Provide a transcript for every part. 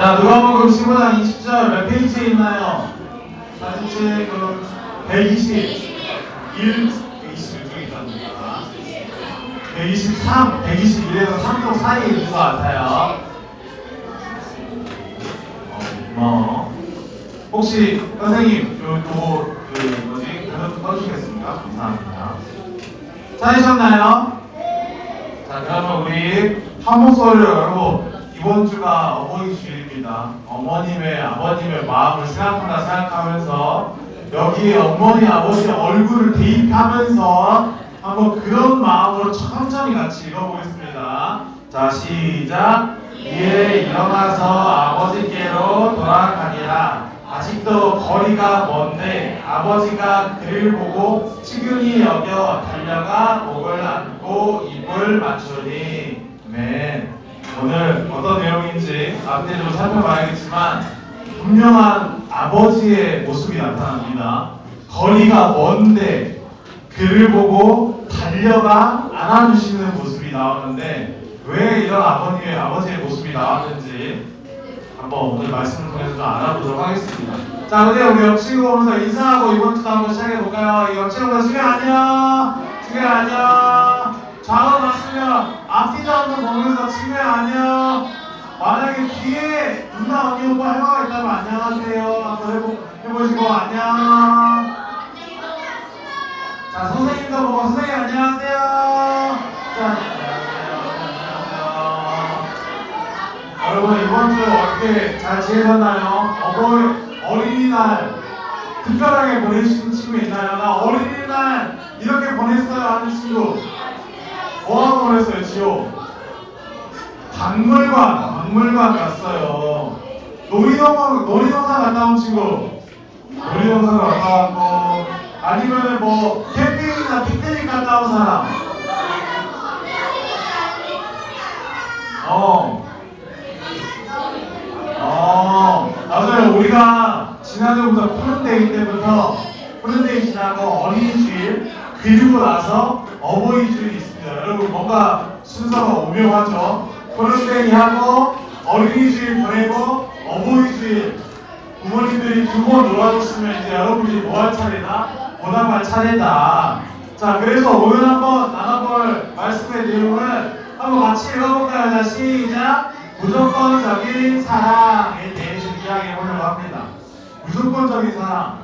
자, 누가복음 15장 20절 몇 페이지에 있나요? 사진책 121, 122쪽에 있답니다. 123, 121에서 3쪽 사이에 있는 것 같아요. 혹시 선생님, 요거 써주시겠습니까? 감사합니다. 찾으셨나요? 자, 그러면 우리 한 목소리로 여러분, 이번 주가 어머니 주일입니다. 어머님의, 아버님의 마음을 생각하면서 여기에 어머니, 아버지의 얼굴을 대입하면서 한번 그런 마음으로 천천히 같이 읽어보겠습니다. 자, 시작. 이에 일어나서 아버지께로 돌아가니라. 아직도 거리가 먼데 아버지가 그를 보고 측은히 여겨 달려가 목을 안고 입을 맞추니. 아멘. 오늘 어떤 내용인지 앞뒤 좀 살펴봐야겠지만 분명한 아버지의 모습이 나타납니다. 거리가 먼데 그를 보고 달려가 안아주시는 모습이 나오는데 왜 이런 아버지의 모습이 나왔는지 한번 오늘 말씀을 통해서 좀 알아보도록 하겠습니다. 자, 근데 우리 옆친구 오면서 인사하고 이번 주도 한번 시작해볼까요? 옆친구가 친구 안녕! 친구 안녕! 좌우 봤으면 앞뒤도 한번 보면서 친구 안녕! 만약에 뒤에 누나 언니 오빠 해봐가 있다면 안녕하세요 한번 해보시고 안녕! 자, 선생님도 보고 선생님 안녕하세요! 자, 여러분 이번 주 어떻게 잘 지내셨나요? 어린이날 특별하게 보내주신 친구 있나요? 나 어린이날 이렇게 보냈어요 하는 친구 뭐하고 보냈어요? 지호? 박물관 갔어요. 놀이동산 갔다 온 친구 놀이동산 갔다 왔고 아니면은 뭐 캠핑이나 피크닉 갔다 온 사람 맞아요. 우리가 지난주부터 푸른데이 때부터 푸른데이 지나고 어린이주일 그리고 나서 어버이주일이 있습니다. 여러분 뭔가 순서가 오묘하죠. 푸른데이 하고 어린이주일 보내고 어버이주일 부모님들이 두 번 놀아줬으면 이제 여러분이 뭐 할 차례다? 보답할 차례다. 자, 그래서 오늘 한번 나눠볼 말씀의 내용을 한번 같이 읽어볼까요? 자, 시작! 무조건적인 사랑에 대해서 이야기해보려고 합니다. 무조건적인 사랑.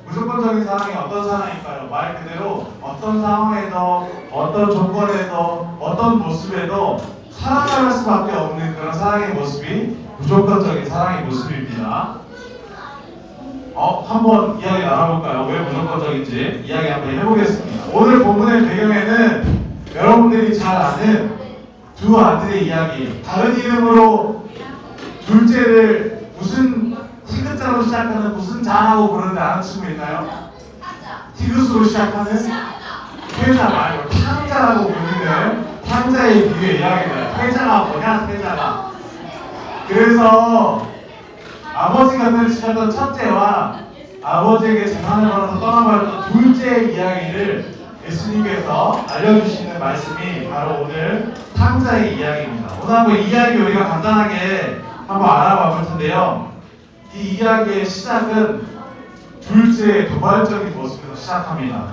무조건적인 사랑이 어떤 사랑일까요? 말 그대로 어떤 상황에도 어떤 조건에도 어떤 모습에도 사랑할 수밖에 없는 그런 사랑의 모습이 무조건적인 사랑의 모습입니다. 한번 이야기 나눠볼까요? 왜 무조건적인지 이야기 한번 해보겠습니다. 오늘 본문의 배경에는 여러분들이 잘 아는 두 아들의 이야기, 다른 이름으로 둘째를 무슨 티그자로 시작하는 무슨 자라고 부르는데 아는 친구 있나요? 티그스로 시작하는 태자 말고 탕자라고 부르는 탕자의 비유의 이야기입니다. 태자가 뭐냐? 태자가 그래서 아버지 곁을 지켰던 첫째와 아버지에게 재산을 받아서 떠나버렸던 둘째의 이야기를 예수님께서 알려주시는 말씀이 바로 오늘 탕자의 이야기입니다. 오늘 한번 이 이야기 우리가 간단하게 한번 알아봐 볼 텐데요. 이 이야기의 시작은 둘째의 도발적인 모습에서 시작합니다.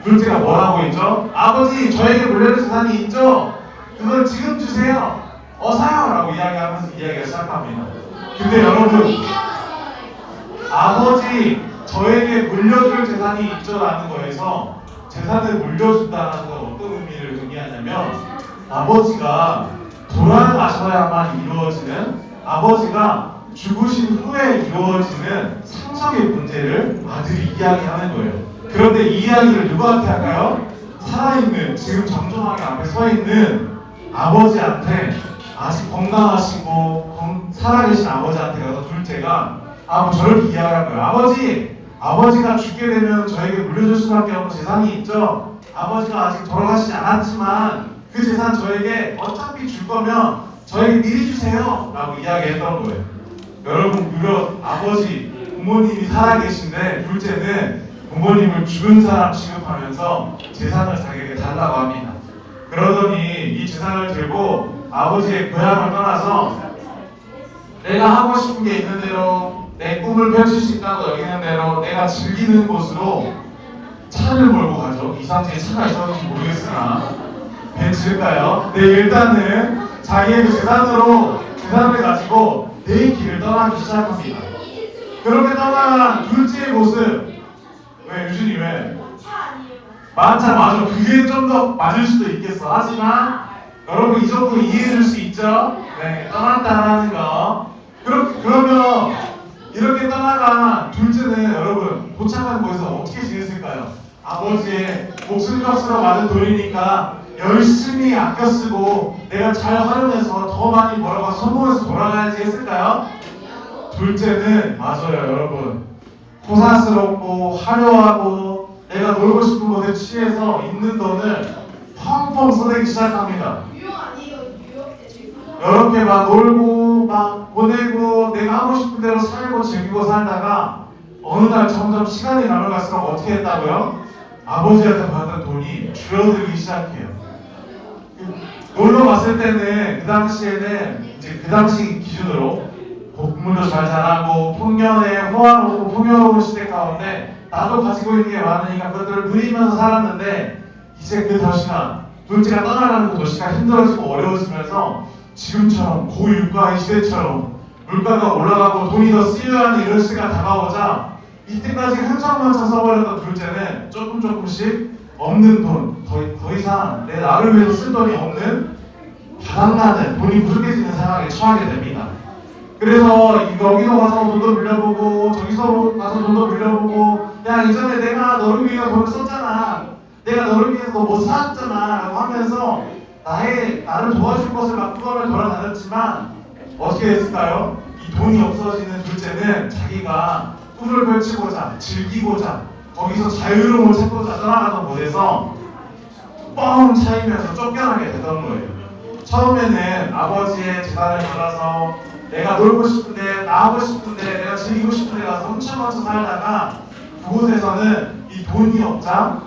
둘째가 뭐라고 했죠? 아버지 저에게 물려줄 재산이 있죠? 그걸 지금 주세요. 어서요! 라고 이야기하면서 이야기가 시작합니다. 근데 여러분 아버지 저에게 물려줄 재산이 있죠? 라는 거에서 재산을 물려준다는 건 어떤 의미를 의미하냐면 아버지가 돌아가셔야만 이루어지는 아버지가 죽으신 후에 이루어지는 상속의 문제를 아들이 이야기하는 거예요. 그런데 이 이야기를 누구한테 할까요? 살아있는 지금 정중하게 앞에 서 있는 아버지한테 아직 건강하시고 살아계신 아버지한테 가서 둘째가 저렇게 이야기할 거예요. 아버지가 죽게 되면 저에게 물려줄 수밖에 없는 재산이 있죠. 아버지가 아직 돌아가시지 않았지만 그 재산 저에게 어차피 줄 거면 저에게 미리 주세요 라고 이야기했던 거예요. 여러분 무려 부모님이 살아계신데 둘째는 부모님을 죽은 사람 취급하면서 재산을 자기에게 달라고 합니다. 그러더니 이 재산을 들고 아버지의 고향을 떠나서 내가 하고 싶은 게 있는 대로, 내 꿈을 펼칠 수 있다고 여기는 대로, 내가 즐기는 곳으로 차를 몰고 가죠. 이 상태에 차가 있었는지 모르겠으나 벤츠일까요? 네, 일단은 자기의 그 재산을 가지고 내 길을 떠나기 시작합니다. 그렇게 떠나간 둘째의 모습. 왜 유준이 왜? 맞아. 그게 좀 더 맞을 수도 있겠어. 하지만 여러분 이 정도 이해해줄 수 있죠? 네, 떠났다라는 거. 그러면 이렇게 떠나간 둘째는 여러분 도착한 곳에서 어떻게 지냈을까요? 아버지의 목숨값으로 받은 돈이니까 열심히 아껴 쓰고 내가 잘 활용해서 더 많이 벌어가서 성공해서 돌아가야지 했을까요? 둘째는 맞아요 여러분, 호사스럽고 화려하고 내가 놀고 싶은 곳에 취해서 있는 돈을 펑펑 쏘내기 시작합니다. 이렇게 막 놀고 막 보내고 내가 하고 싶은 대로 살고 즐기고 살다가 어느 날 점점 시간이 남아갈수록 어떻게 했다고요? 아버지한테 받은 돈이 줄어들기 시작해요. 놀러 갔을 때는 그 당시에는 이제 그 당시 기준으로 공부도 잘 잘하고 풍년에 호화롭고 풍요로운 시대 가운데 나도 가지고 있는 게 많으니까 그것들을 누리면서 살았는데 이제 그 도시가 둘째가 떠나가는 그 도시가 힘들어지고 어려워지면서 지금처럼 고유가의 시대처럼 물가가 올라가고 돈이 더 쓰여야 하는 이런 시대가 다가오자 이때까지 흥청망청 써버렸던 둘째는 조금씩 없는 돈, 더 이상 내 나를 위해서 쓸 돈이 없는 바닥나는 돈이 부족해지는 상황에 처하게 됩니다. 그래서 여기서 가서 돈도 빌려보고 저기서 가서 돈도 빌려보고 야 이전에 내가 너를 위해 돈을 썼잖아, 내가 너를 위해서 너 못 사줬잖아 라고 하면서 나를 도와줄 것을 막 뚜껑을 돌아다녔지만 어떻게 했을까요? 이 돈이 없어지는 둘째는 자기가 꿈을 펼치고자 즐기고자 거기서 자유로움을 찾고자 떠나가던 곳에서 뻥 차이면서 쫓겨나게 되던 거예요. 처음에는 아버지의 재산을 받아서 내가 놀고 싶은데 나 하고 싶은데 내가 즐기고 싶은데 가서 훔쳐가서 살다가 그곳에서는 이 돈이 없자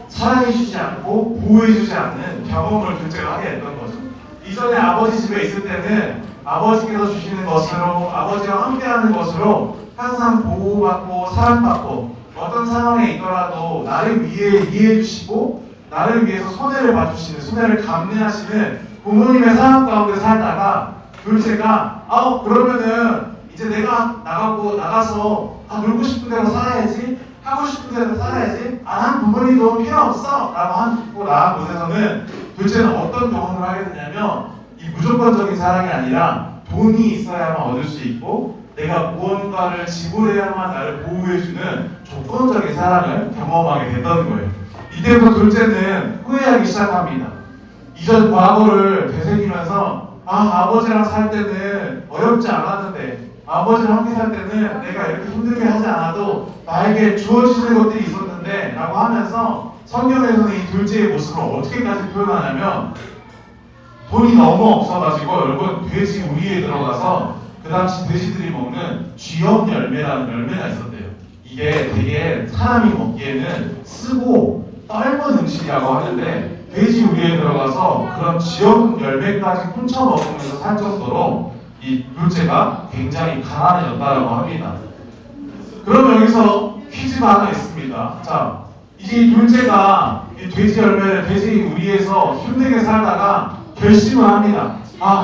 사랑해주지 않고 보호해주지 않는 경험을 둘째가 하게 됐던 거죠. 이전에 아버지 집에 있을 때는 아버지께서 주시는 것으로 아버지와 함께하는 것으로 항상 보호받고 사랑받고 어떤 상황에 있더라도 나를 위해 이해해주시고 나를 위해서 손해를 봐주시는, 손해를 감내하시는 부모님의 사랑 가운데 살다가 둘째가 그러면은 이제 내가 나가서 놀고 싶은 대로 살아야지, 하고 싶은 대로 살아야지, 난 부모님도 필요 없어 라고 하고 나간 곳에서는 둘째는 어떤 경험을 하게 되냐면 이 무조건적인 사랑이 아니라 돈이 있어야만 얻을 수 있고 내가 무언가를 지불해야만 나를 보호해주는 조건적인 사랑을 경험하게 됐던 거예요. 이때부터 둘째는 후회하기 시작합니다. 이전 과거를 되새기면서 아버지랑 살 때는 어렵지 않았는데, 아버지랑 함께 살 때는 내가 이렇게 힘들게 하지 않아도 나에게 주어지는 것들이 있었는데 라고 하면서 성경에서는 이 둘째의 모습을 어떻게까지 표현하냐면 돈이 너무 없어가지고 여러분 돼지 우리에 들어가서 그 당시 돼지들이 먹는 쥐염 열매라는 열매가 있었대요. 이게 되게 사람이 먹기에는 쓰고 떫은 음식이라고 하는데 돼지 우리에 들어가서 그런 쥐염 열매까지 훔쳐 먹으면서 살 정도로 이 둘째가 굉장히 가난해졌다고 합니다. 그럼 여기서 퀴즈가 하나 있습니다. 자, 이제 이 둘째가 이 돼지 열매를 돼지 우리에서 힘들게 살다가 결심을 합니다.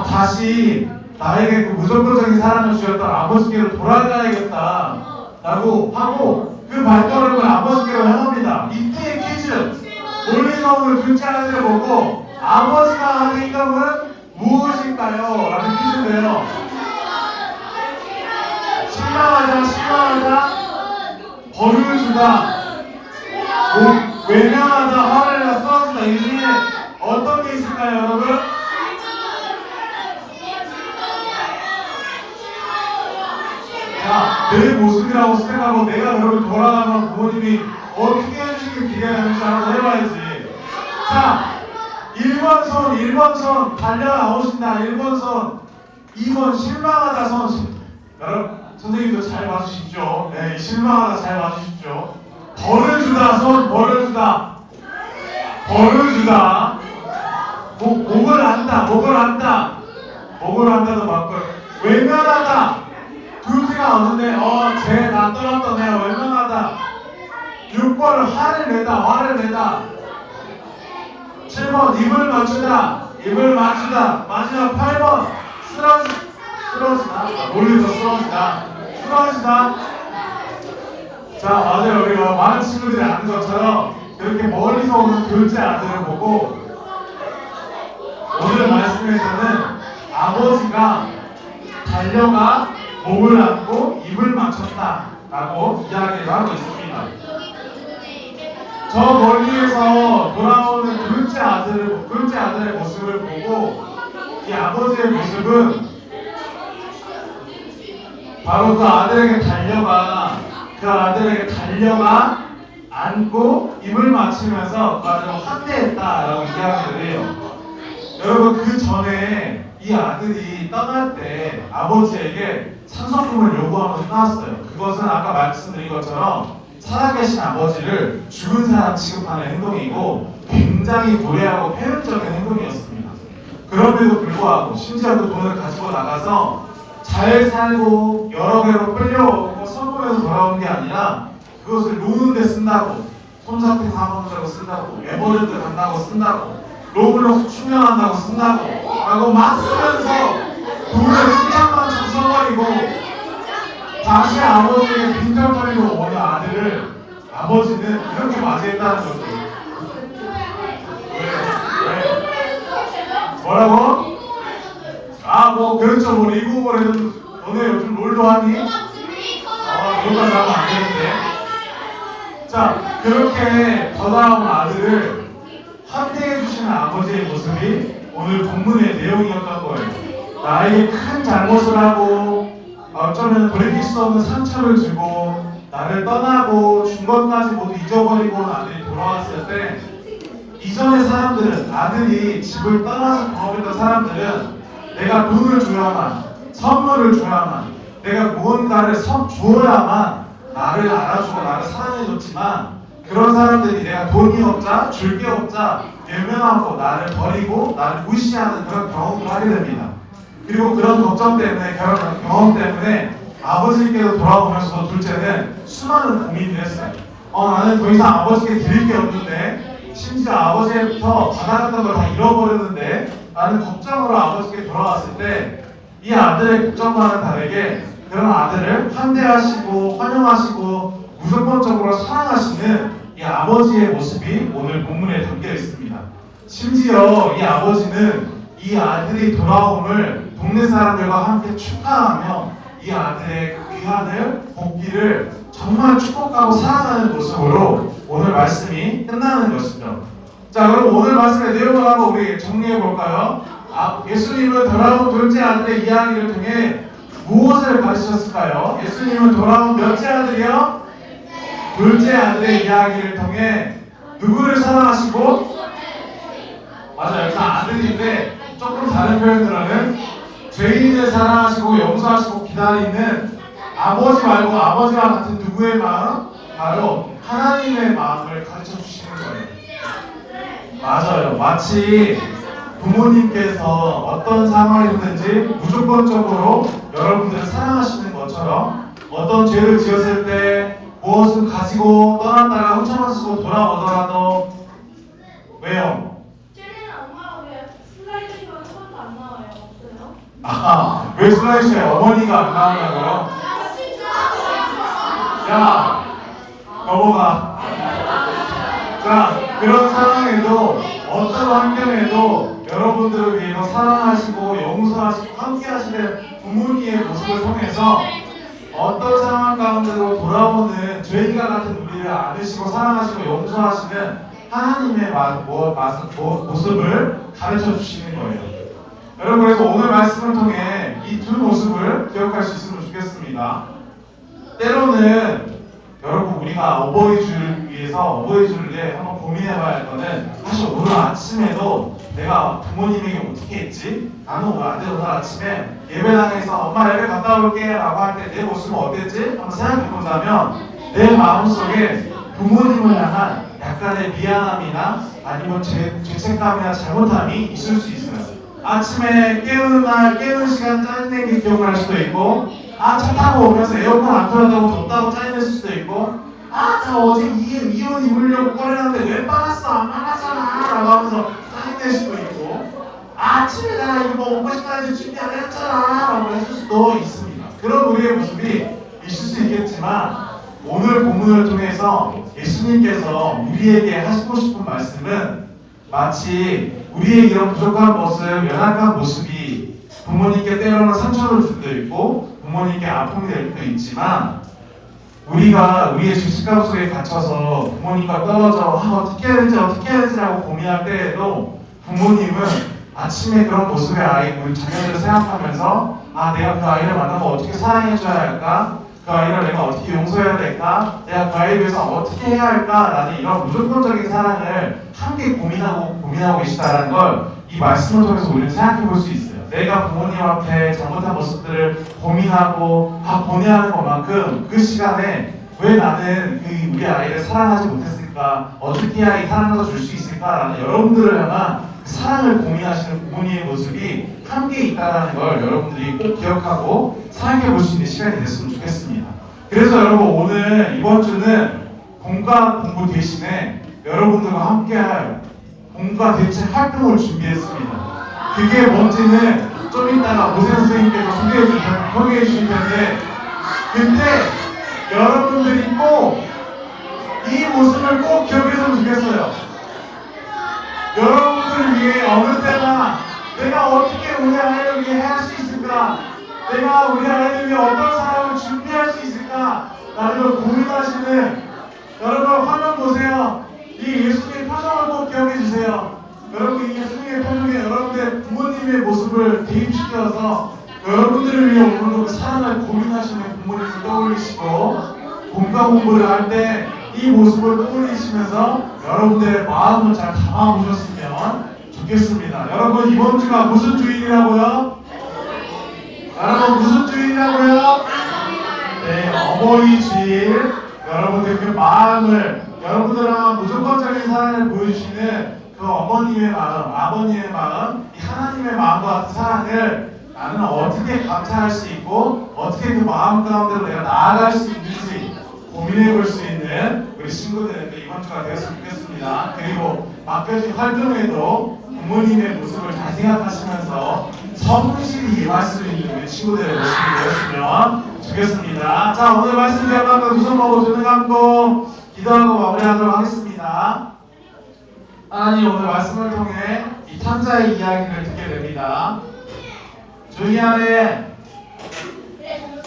다시 나에게 그 무조건적인 사랑을 주셨던 아버지께로 돌아가야겠다 라고 하고 그 발걸음을 아버지께로 향합니다. 이때의 퀴즈, 논리적으로 둘째 아들을 보고 아버지가 하는 행동은 무엇일까요? 라는 퀴즈인데요. 실망하자 벌을 주다, 외면하다, 화를 내다, 쓰러지다, 이 중에 어떤 게 있을까요 여러분? 내 모습이라고 생각하고 내가 여러분 돌아가면 부모님이 어떻게 해주시길 기대하는지 한번 해봐야지. 자, 1번 손 달려나오신다. 1번 손. 2번 실망하다 손. 여러분 선생님도 잘 봐주십시오. 네, 실망하다 잘 봐주십시오. 벌을 주다 손. 벌을 주다. 목을 안다. 목을 안다도 맞고요. 외면하다 피해가 오는데 쟤 나 떠났던 애 얼마나다. 6번 화를 내다. 7번 입을 맞추다. 마지막 8번 쓰러지다. 놀리서 쓰러지다. 자, 맞아요. 우리가 많은 친구들이 아는 것처럼 이렇게 멀리서 오는 둘째 아들을 보고 오늘 말씀에서는 아버지가 달려가 목을 안고 입을 맞췄다 라고 이야기를 하고 있습니다. 저 멀리에서 돌아오는 둘째 아들의 모습을 보고 이 아버지의 모습은 바로 그 아들에게 달려가 안고 입을 맞추면서 그 아들을 환대했다라고 이야기를 해요. 여러분, 그 전에 이 아들이 떠날 때 아버지에게 상속금을 요구하면서 떠났어요. 그것은 아까 말씀드린 것처럼 살아계신 아버지를 죽은 사람 취급하는 행동이고 굉장히 무례하고 폐륜적인 행동이었습니다. 그럼에도 불구하고 심지어 그 돈을 가지고 나가서 잘 살고 여러 개로 끌려오고 성공해서 돌아온 게 아니라 그것을 노는 데 쓴다고, 손잡히 사먹으려고 쓴다고, 에버랜드 간다고 쓴다고, 로블록스 충전한다고 쓴다고 라고 막 쓰면서 돈을 수천만 써버리고 다시 아버지에게 빈정거리고 오는 아들을 아버지는 이렇게 맞이했다는 거죠. 왜? 뭐라고? 그렇죠. 리그오버를 해도 너네 요즘 롤도 하니? 그것까지 하면 안 되는데. 자, 그렇게 더다운 아들을 환대해주시는 아버지의 모습이 오늘 본문의 내용이었던 거예요. 나에게 큰 잘못을 하고 어쩌면 돌이킬 수 없는 상처를 주고 나를 떠나고 준 것까지 모두 잊어버리고 아들이 돌아왔을 때 이전의 사람들은, 아들이 집을 떠나서 경험했던 사람들은 내가 돈을 줘야만, 선물을 줘야만, 내가 무언가를 주어야만 나를 알아주고 나를 사랑해줬지만 그런 사람들이 내가 돈이 없자, 줄 게 없자 외면하고 나를 버리고 나를 무시하는 그런 경험을 하게 됩니다. 그리고 그런 걱정 때문에, 경험 때문에 아버지께로 돌아오면서 둘째는 수많은 고민을 했어요. 나는 더 이상 아버지께 드릴 게 없는데, 심지어 아버지부터 받아갔던 걸 다 잃어버렸는데 나는 걱정으로 아버지께 돌아왔을 때 이 아들의 걱정과는 다르게 그런 아들을 환대하시고 환영하시고 무조건적으로 사랑하시는 이 아버지의 모습이 오늘 본문에 담겨 있습니다. 심지어 이 아버지는 이 아들이 돌아옴을 동네 사람들과 함께 축하하며 이 아들의 그 귀환을, 복귀를 정말 축복하고 사랑하는 모습으로 오늘 말씀이 끝나는 것이죠. 자, 그럼 오늘 말씀의 내용을 한번 우리 정리해 볼까요? 예수님은 돌아온 둘째 아들의 이야기를 통해 무엇을 가르치셨을까요? 예수님은 돌아온 몇째 아들이요? 둘째 아들의 이야기를 통해 누구를 사랑하시고? 맞아요. 여기서 아들인데 조금 다른 표현으로는 죄인을 사랑하시고 용서하시고 기다리는 아버지 말고 아버지와 같은 누구의 마음? 바로 하나님의 마음을 가르쳐 주시는 거예요. 맞아요. 마치 부모님께서 어떤 상황이든지 무조건적으로 여러분들을 사랑하시는 것처럼 어떤 죄를 지었을 때 무엇을 가지고 떠났다가 훔쳐가지고 돌아오더라도 왜요? 쟤는 안 나오게 슬라이드쇼 한 번도 안 나와요. 없어요? 왜 슬라이드쇼에 어머니가 안 나오냐고요? 야, 넘어가. 자, 그런 상황에도 어떤 환경에도 여러분들을 위해서 사랑하시고 용서하시고 함께 하시는 부모님의 모습을 통해서 어떤 상황 가운데로 돌아오는 죄인과 같은 우리를 안으시고 사랑하시고 용서하시는 하나님의 모습을 가르쳐 주시는 거예요. 여러분, 그래서 오늘 말씀을 통해 이 두 모습을 기억할 수 있으면 좋겠습니다. 때로는 여러분, 우리가 어버이주를 위해서 어버이주일에 한번 고민해봐야 할 거는 사실 오늘 아침에도 내가 부모님에게 어떻게 했지? 나는 오늘 아침에 예배당에서 엄마 예배 갔다 올게 라고 할 때 내 모습은 어땠지? 한번 생각해본다면 내 마음속에 부모님을 향한 약간의 미안함이나 아니면 죄책감이나 잘못함이 있을 수 있어요. 아침에 깨우는 시간 짜증내기 기억날 수도 있고 차 타고 오면서 에어컨 안 틀어다고 덥다고 짜증낼 수도 있고, 나 어제 이혼 입으려고 꺼내놨는데 왜 빨았어? 안 빨았잖아 라고 하면서 짜증낼 수도 있고, 아침에 내가 이거 먹고 싶다 해서 준비 안 했잖아 라고 해줄 수도 있습니다. 그런 우리의 모습이 있을 수 있겠지만, 오늘 본문을 통해서 예수님께서 우리에게 하시고 싶은 말씀은, 마치 우리의 이런 부족한 모습, 연약한 모습이 부모님께 때로는 상처를 줄 수도 있고 부모님께 아픔이 될 수도 있지만, 우리가 우리의 죄책감 속에 갇혀서 부모님과 떨어져 어떻게 해야 되지라고 고민할 때에도, 부모님은 아침에 그런 모습의 아이, 우리 자녀들을 생각하면서 내가 그 아이를 만나면 어떻게 사랑해줘야 할까? 그 아이를 내가 어떻게 용서해야 될까? 내가 그 아이를 위해서 어떻게 해야 할까? 라는 이런 무조건적인 사랑을 함께 고민하고 계시다는 걸 이 말씀을 통해서 우리는 생각해 볼 수 있어요. 내가 부모님 앞에 잘못한 모습들을 고민하고 고뇌하는 것만큼, 그 시간에 왜 나는 우리 아이를 사랑하지 못했을까? 어떻게 해야 이 사랑을 줄 수 있을까? 라는 여러분들을 향한 사랑을 고민하시는 부모님의 모습이 함께 있다는 걸 여러분들이 꼭 기억하고 생각해 볼 수 있는 시간이 됐으면 좋겠습니다. 그래서 여러분, 오늘 이번 주는 공과 공부 대신에 여러분들과 함께할 공과 대체 활동을 준비했습니다. 그게 뭔지는 좀 이따가 모세 선생님께서 소개해 주실 텐데, 그때 여러분들이 꼭 이 모습을 꼭 기억했으면 좋겠어요. 여러분들을 위해 어느 때나 내가 어떻게 우리 아이를 위해 할 수 있을까? 내가 우리 아이를 위해 어떤 사람을 준비할 수 있을까? 라는 걸 고민하시는 여러분, 화면 보세요. 이 예수님의 표정을 꼭 기억해 주세요. 여러분, 이 예수님의 표정에 여러분의 부모님의 모습을 대입시켜서 여러분들을 위해 오늘도 그 사랑을 고민하시는 부모님을 떠올리시고, 공과 공부를 할 때 이 모습을 떠올리시면서 여러분들의 마음을 잘 담아보셨으면 좋겠습니다. 여러분, 이번 주가 무슨 주일이라고요? 여러분, 무슨 주일이라고요? 네, 어버이 주일. 여러분들 그 마음을, 여러분들은 무조건적인 사랑을 보여주시는 그 어머님의 마음, 아버님의 마음, 이 하나님의 마음과 같은 사랑을 나는 어떻게 감사할 수 있고 어떻게 그 마음 가운데로 내가 나아갈 수 있는지 고민해 볼 수 있는 우리 친구들에게 이번 주가 되었으면 좋겠습니다. 그리고 맡겨진 활동에도 부모님의 모습을 잘 생각하시면서 성실히 임할 수 있는 우리 친구들의 모습이 되었으면 좋겠습니다. 자, 오늘 말씀 기억하고 두 손 모으고 눈을 감고 기도하고 마무리하도록 하겠습니다. 하나님, 오늘 말씀을 통해 이 탕자의 이야기를 듣게 됩니다. 주님 안에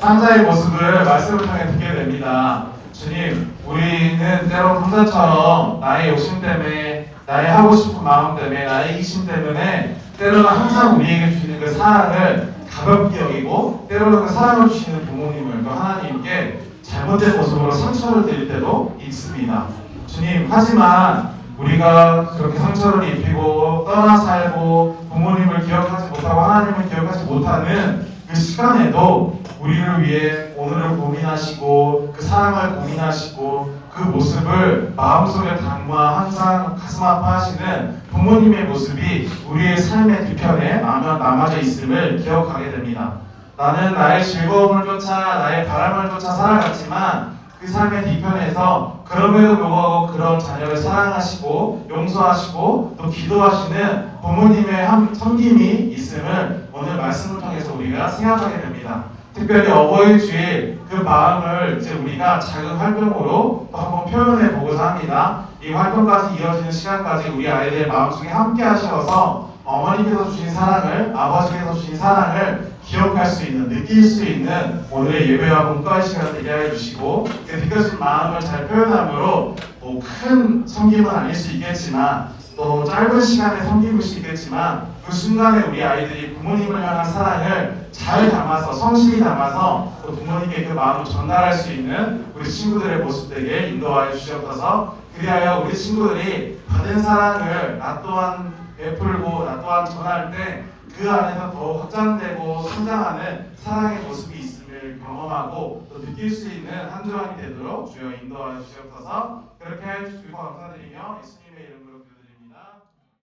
탕자의 모습을 말씀을 통해 듣게 됩니다. 주님, 우리는 때로 탕자처럼 나의 욕심 때문에, 나의 하고 싶은 마음 때문에, 나의 이기심 때문에 때로는 항상 우리에게 주시는 그 사랑을 가볍게 여기고, 때로는 그 사랑을 주시는 부모님을, 또 하나님께 잘못된 모습으로 상처를 드릴 때도 있습니다. 주님, 하지만 우리가 그렇게 상처를 입히고 떠나 살고 부모님을 기억하지 못하고 하나님을 기억하지 못하는 그 시간에도 우리를 위해 오늘을 고민하시고 그 사랑을 고민하시고 그 모습을 마음속에 담아 항상 가슴 아파하시는 부모님의 모습이 우리의 삶의 뒤편에 남아져 있음을 기억하게 됩니다. 나는 나의 즐거움을 쫓아 나의 바람을 쫓아 살아갔지만 그 삶의 뒤편에서 그럼에도 불구하고 그런 자녀를 사랑하시고 용서하시고 또 기도하시는 부모님의 섬김이 있음을 오늘 말씀을 통해서 우리가 생각하게 됩니다. 특별히 어버이 주일 그 마음을 이제 우리가 작은 활동으로 또 한번 표현해 보고자 합니다. 이 활동까지 이어지는 시간까지 우리 아이들의 마음속에 함께 하셔서 어머니께서 주신 사랑을, 아버지께서 주신 사랑을 기억할 수 있는, 느낄 수 있는 오늘의 예배와 공과의 시간을 되게 해 주시고, 그 느껴진 마음을 잘 표현함으로 뭐 큰 섬김은 아닐 수 있겠지만 또 짧은 시간에 섬김일 수 있겠지만 그 순간에 우리 아이들이 부모님을 향한 사랑을 잘 담아서 성실히 담아서 또 부모님께 그 마음을 전달할 수 있는 우리 친구들의 모습 되게 인도하여 주시옵소서. 그리하여 우리 친구들이 받은 사랑을 나 또한 베풀고 나 또한 전할 때 그 안에서 더 확장되고 성장하는 사랑의 모습이 있음을 경험하고 또 느낄 수 있는 한 주간이 되도록 주여 인도하여 주시옵소서. 그렇게 해주시고 감사드리며 예수님의 이름으로